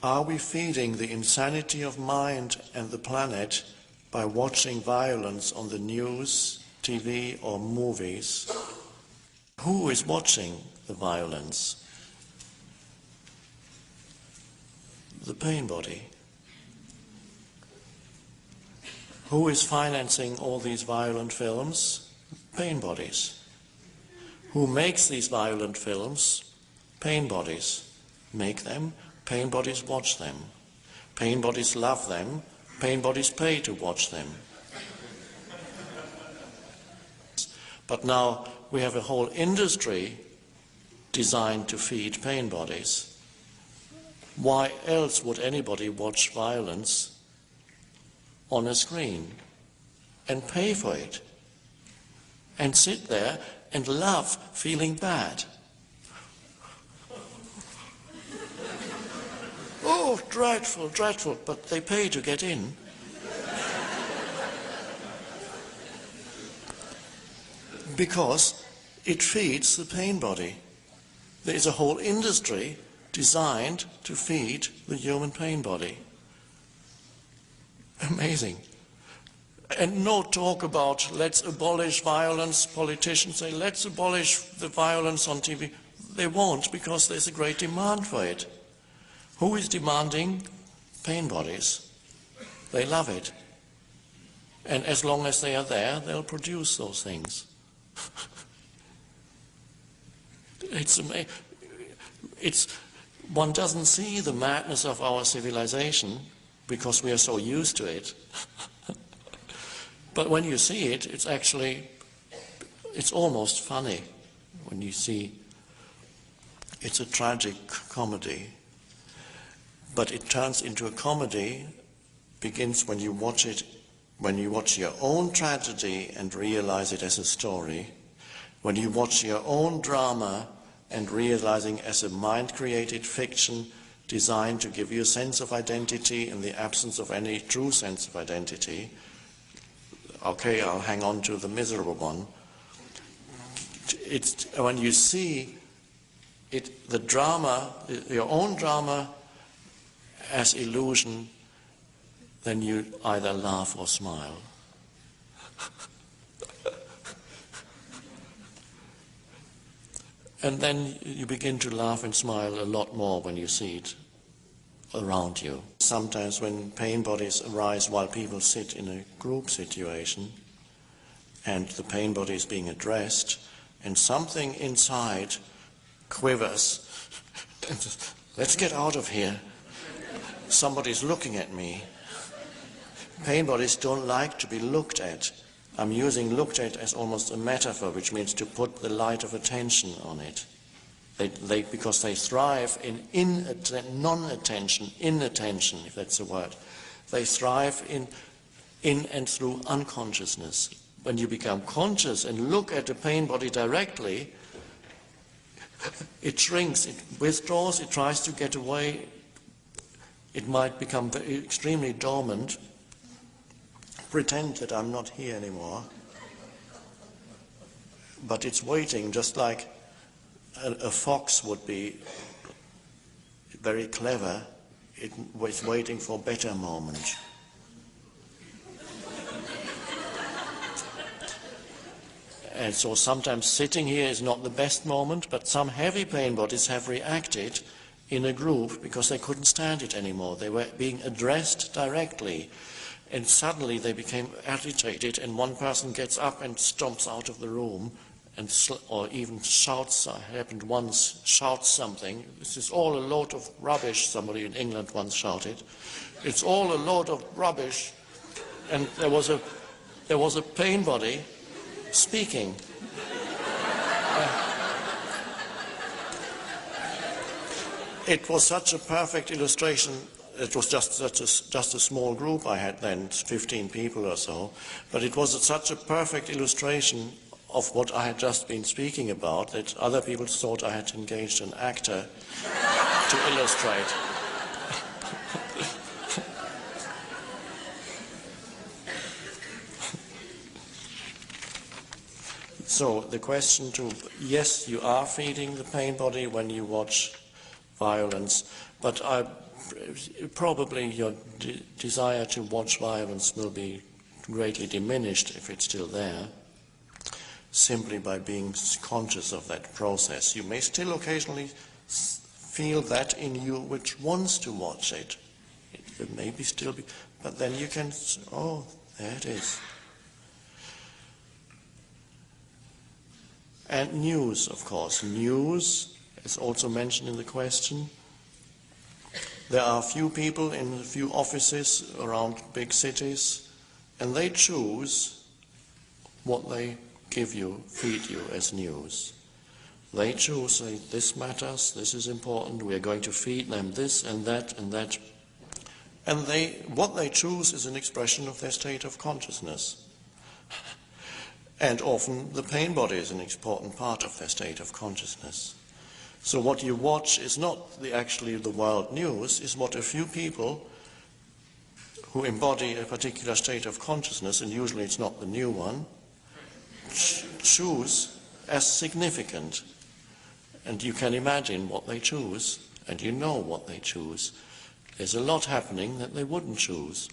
Are we feeding the insanity of mind and the planet by watching violence on the news, TV or movies? Who is watching the violence? The pain body. Who is financing all these violent films? Pain bodies. Who makes these violent films? Pain bodies. Make them, pain bodies watch them. Pain bodies love them, pain bodies pay to watch them. But now we have a whole industry designed to feed pain bodies. Why else would anybody watch violence on a screen and pay for it and sit there and love feeling bad? Oh, dreadful, dreadful, but they pay to get in. Because it feeds the pain body. There is a whole industry designed to feed the human pain body. Amazing. And no talk about let's abolish violence. Politicians say let's abolish the violence on TV. They won't, because there's a great demand for it. Who is demanding? Pain bodies. They love it. And as long as they are there, they'll produce those things. One doesn't see the madness of our civilization because we are so used to it. But when you see it, it's almost funny when you see. It's a tragic comedy. But it turns into a comedy, begins when you watch it, when you watch your own tragedy and realize it as a story, when you watch your own drama and realizing as a mind-created fiction designed to give you a sense of identity in the absence of any true sense of identity. Okay, I'll hang on to the miserable one. It's when you see it, the drama, your own drama as illusion, then you either laugh or smile. And then you begin to laugh and smile a lot more when you see it around you. Sometimes when pain bodies arise while people sit in a group situation and the pain body is being addressed and something inside quivers, let's get out of here. Somebody's looking at me. Pain bodies don't like to be looked at. I'm using looked at as almost a metaphor, which means to put the light of attention on it. Because they thrive in non-attention, inattention, if that's a word. They thrive in and through unconsciousness. When you become conscious and look at the pain body directly, it shrinks, it withdraws, it tries to get away. It might become extremely dormant, pretend that I'm not here anymore, but it's waiting just like a fox would be very clever. It was waiting for a better moment. And so sometimes sitting here is not the best moment, but some heavy pain bodies have reacted in a group because they couldn't stand it anymore. They were being addressed directly. And suddenly they became agitated, and one person gets up and stomps out of the room, or even shouts, happened once, shouts something. This is all a load of rubbish, somebody in England once shouted. It's all a load of rubbish. And there was a pain body speaking. It was such a perfect illustration. It was just a small group I had then, 15 people or so, but it was such a perfect illustration of what I had just been speaking about that other people thought I had engaged an actor to illustrate. So the question yes, you are feeding the pain body when you watch violence, but I probably your desire to watch violence will be greatly diminished if it's still there, simply by being conscious of that process. You may still occasionally feel that in you which wants to watch it. It may be still be, but then you can, oh, there it is. And news, of course. News is also mentioned in the question. There are a few people in a few offices around big cities, and they choose what they give you, feed you as news. They choose, say, this matters, this is important, we are going to feed them this and that and that. And what they choose is an expression of their state of consciousness. And often the pain body is an important part of their state of consciousness. So what you watch is not actually the world news, is what a few people who embody a particular state of consciousness, and usually it's not the new one, choose as significant. And you can imagine what they choose, and you know what they choose. There's a lot happening that they wouldn't choose.